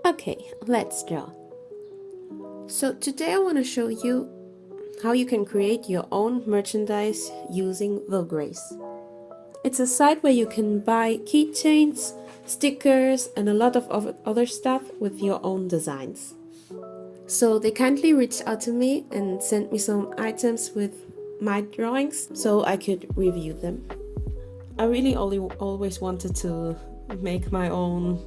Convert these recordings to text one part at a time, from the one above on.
Okay, let's draw. So today I want to show you how you can create your own merchandise using Vograce. It's a site where you can buy keychains, stickers and a lot of other stuff with your own designs. So they kindly reached out to me and sent me some items with my drawings so I could review them. I really always wanted to make my own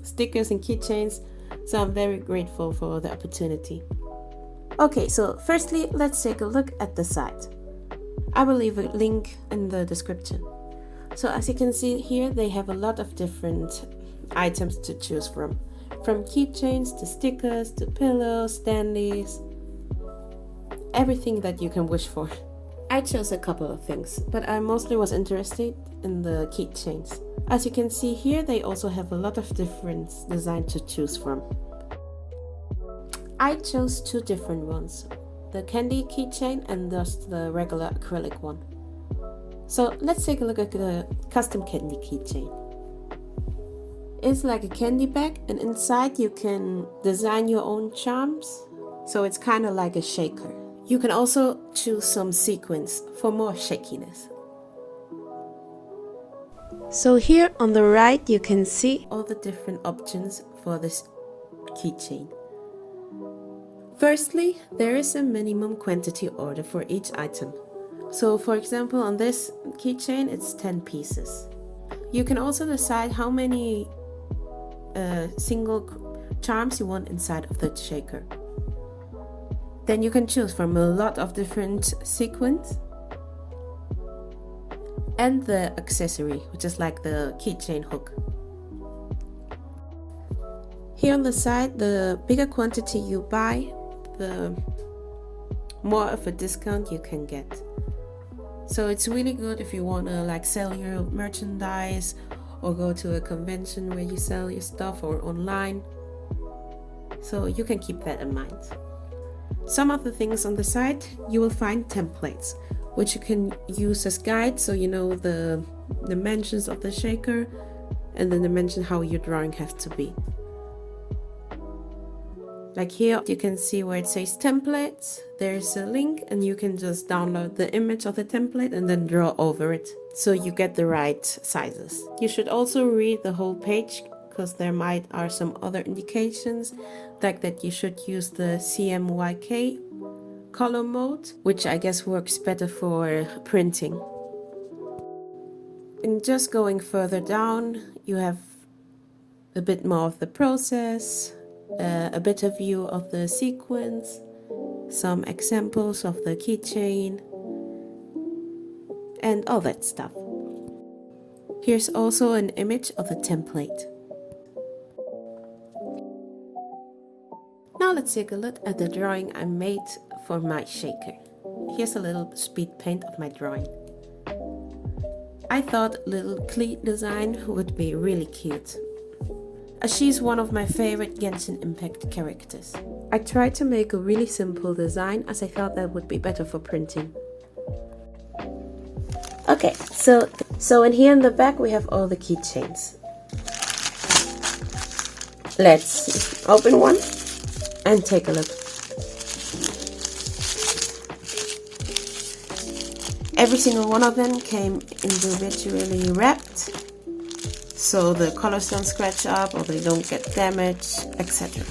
stickers and keychains, so I'm very grateful for the opportunity. Okay, so firstly, let's take a look at the site. I will leave a link in the description. So as you can see here, they have a lot of different items to choose from keychains to stickers to pillows, standees, everything that you can wish for. I chose a couple of things, but I mostly was interested in the keychains. As you can see here, they also have a lot of different designs to choose from. I chose two different ones, the candy keychain and just the regular acrylic one. So let's take a look at the custom candy keychain. It's like a candy bag, and inside you can design your own charms, so it's kind of like a shaker. You can also choose some sequins for more shakiness. So here on the right you can see all the different options for this keychain. Firstly, there is a minimum quantity order for each item. So for example, on this keychain it's 10 pieces. You can also decide how many single charms you want inside of the shaker. Then you can choose from a lot of different sequins and the accessory, which is like the keychain hook. Here on the side, the bigger quantity you buy, the more of a discount you can get. So it's really good if you want to like sell your merchandise or go to a convention where you sell your stuff or online. So you can keep that in mind. Some of the things on the site, you will find templates, which you can use as guides, so you know the dimensions of the shaker and the dimension how your drawing has to be. Like here you can see where it says templates, there's a link and you can just download the image of the template and then draw over it so you get the right sizes. You should also read the whole page because there are some other indications, like that you should use the CMYK color mode, which I guess works better for printing. And just going further down, you have a bit more of the process, a better view of the sequence, some examples of the keychain, and all that stuff. Here's also an image of the template. Now let's take a look at the drawing I made for my shaker. Here's a little speed paint of my drawing. I thought little cleat design would be really cute, as she's one of my favorite Genshin Impact characters. I tried to make a really simple design as I thought that would be better for printing. Okay, so in here in the back we have all the keychains. Let's open one and take a look. Every single one of them came individually wrapped, so the colors don't scratch up or they don't get damaged, etc.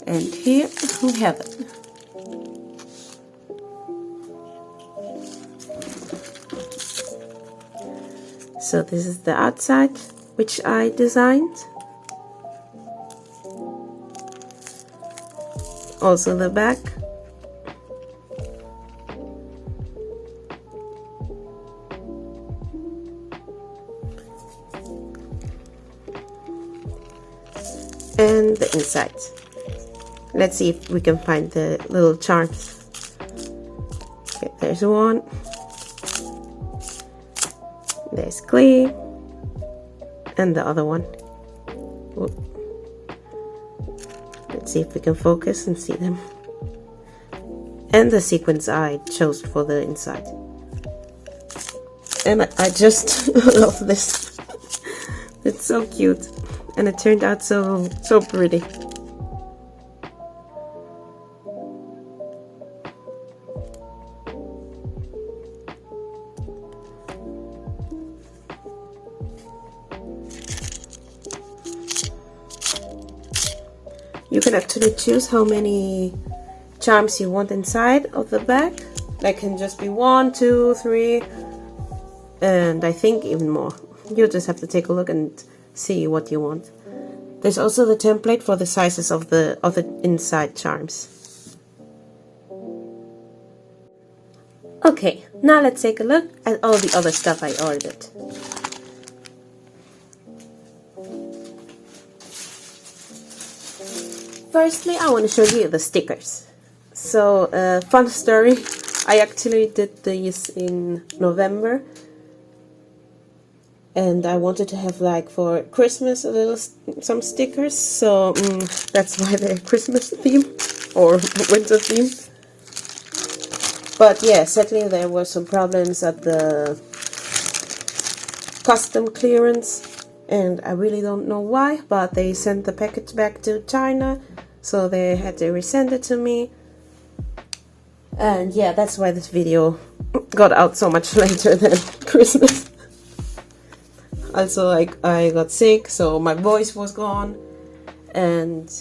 And here we have it. So this is the outside, which I designed. Also the back. And the inside. Let's see if we can find the little charms. Okay, there's one. There's Clee. And the other one. Whoop. Let's see if we can focus and see them. And the sequins I chose for the inside. And I just love this. It's so cute. And it turned out so pretty. You can actually choose how many charms you want inside of the bag. That can just be 1, 2, 3, and I think even more. You'll just have to take a look and see what you want. There's also the template for the sizes of the inside charms. Okay, now let's take a look at all the other stuff I ordered. Firstly, I want to show you the stickers. So, fun story, I actually did these in November. And I wanted to have, like, for Christmas some stickers. So, that's why they're Christmas theme or winter theme. But yeah, sadly there were some problems at the custom clearance. And I really don't know why, but they sent the package back to China. So they had to resend it to me. And yeah, that's why this video got out so much later than Christmas. Also, I got sick, so my voice was gone. And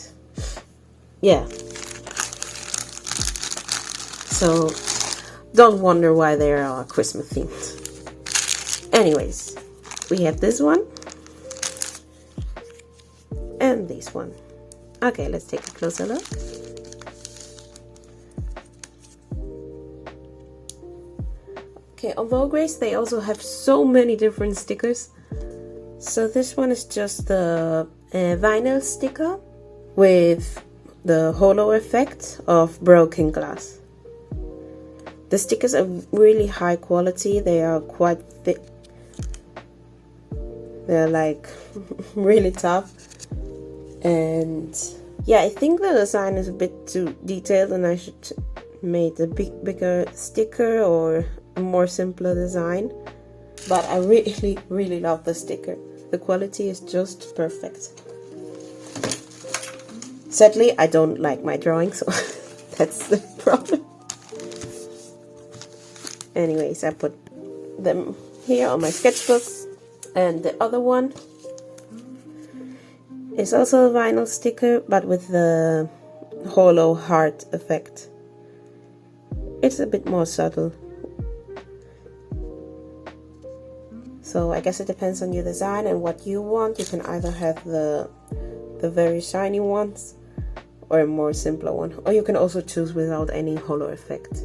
yeah. So don't wonder why they are Christmas themed. Anyways, we have this one. And this one. Okay, let's take a closer look. Okay, on Vograce they also have so many different stickers. So this one is just the vinyl sticker with the holo effect of broken glass. The stickers are really high quality. They are quite thick. They're like really tough. And yeah, I think the design is a bit too detailed and I should make a bigger sticker or a more simpler design. But I really love the sticker. The quality is just perfect. Sadly, I don't like my drawing, so that's the problem. Anyways, I put them here on my sketchbook. And the other one is also a vinyl sticker, but with the hollow heart effect. It's a bit more subtle. So I guess it depends on your design and what you want. You can either have the very shiny ones or a more simpler one. Or you can also choose without any hollow effect.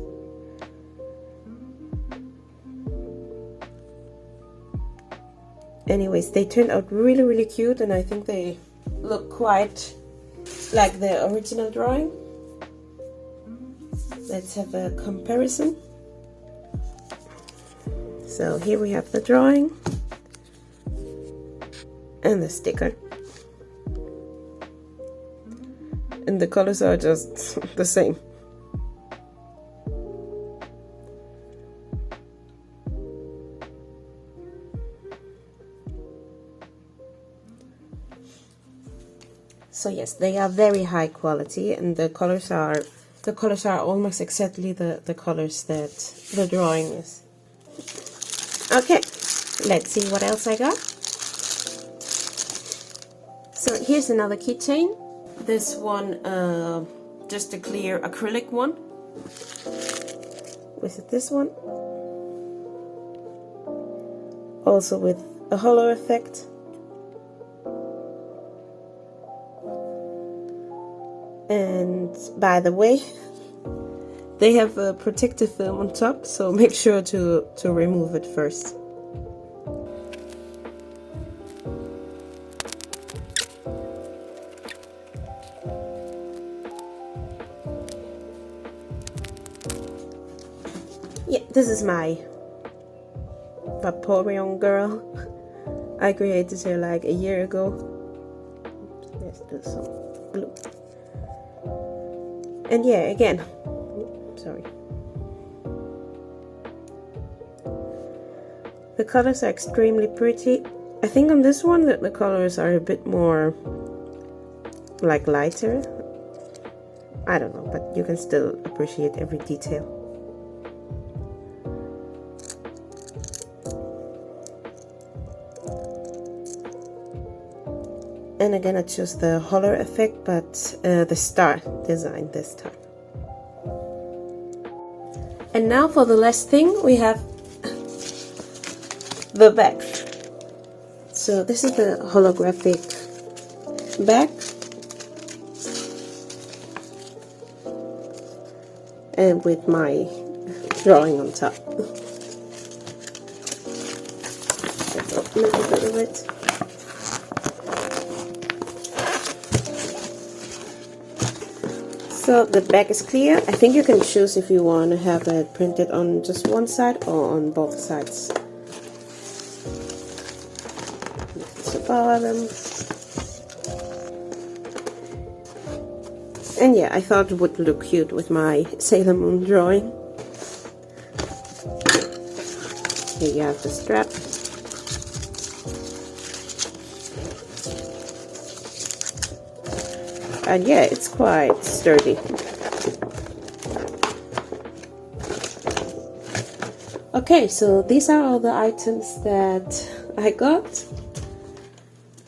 Anyways, they turned out really cute, and I think they look quite like the original drawing. Let's have a comparison. So here we have the drawing and the sticker. And the colors are just the same. So yes, they are very high quality, and the colors are almost exactly the colors that the drawing is. Okay, let's see what else I got. So here's another keychain. This one, just a clear acrylic one. Was it this one? Also with a hollow effect. And by the way, they have a protective film on top, so make sure to remove it first. Yeah, this is my Vaporeon girl. I created her like a year ago. Let's do some blue. And yeah, again, sorry. The colors are extremely pretty. I think on this one that the colors are a bit more like lighter. I don't know, but you can still appreciate every detail. And again, I chose the hollow effect, but the star design this time. And now for the last thing, we have the back. So this is the holographic back. And with my drawing on top. Let's open it a little bit. So the back is clear. I think you can choose if you want to have it printed on just one side or on both sides. That's the bottom. And yeah, I thought it would look cute with my Sailor Moon drawing. Here you have the strap. And yeah, it's quite sturdy. Okay, so these are all the items that I got.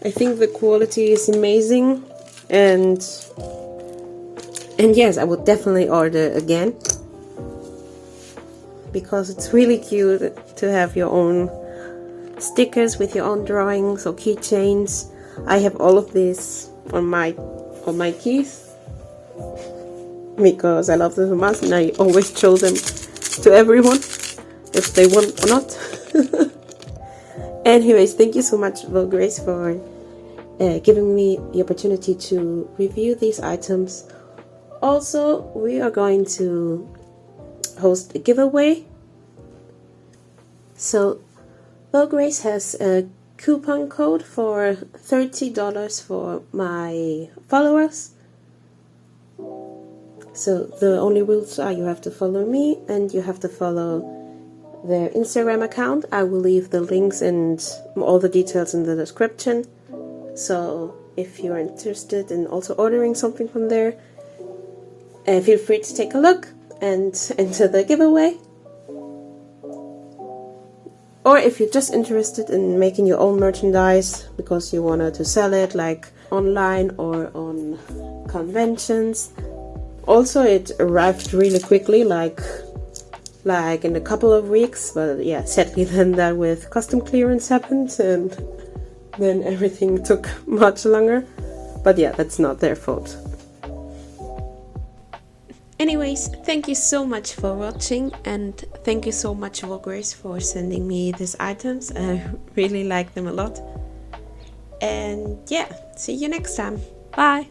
I think the quality is amazing, and yes, I would definitely order again, because it's really cute to have your own stickers with your own drawings or keychains. I have all of these on my keys because I love them so much, and I always show them to everyone if they want or not. Anyways, thank you so much, Vograce, for giving me the opportunity to review these items. Also, we are going to host a giveaway. So Vograce has a coupon code for $30 for my followers. So the only rules are you have to follow me and you have to follow their Instagram account. I will leave the links and all the details in the description. So if you're interested in also ordering something from there, feel free to take a look and enter the giveaway. Or if you're just interested in making your own merchandise because you wanted to sell it like online or on conventions. Also, it arrived really quickly, like in a couple of weeks, but yeah, sadly then that with custom clearance happened and then everything took much longer. But yeah, that's not their fault. Anyways, thank you so much for watching, and thank you so much, Vograce, for sending me these items. I really like them a lot. And yeah, see you next time. Bye!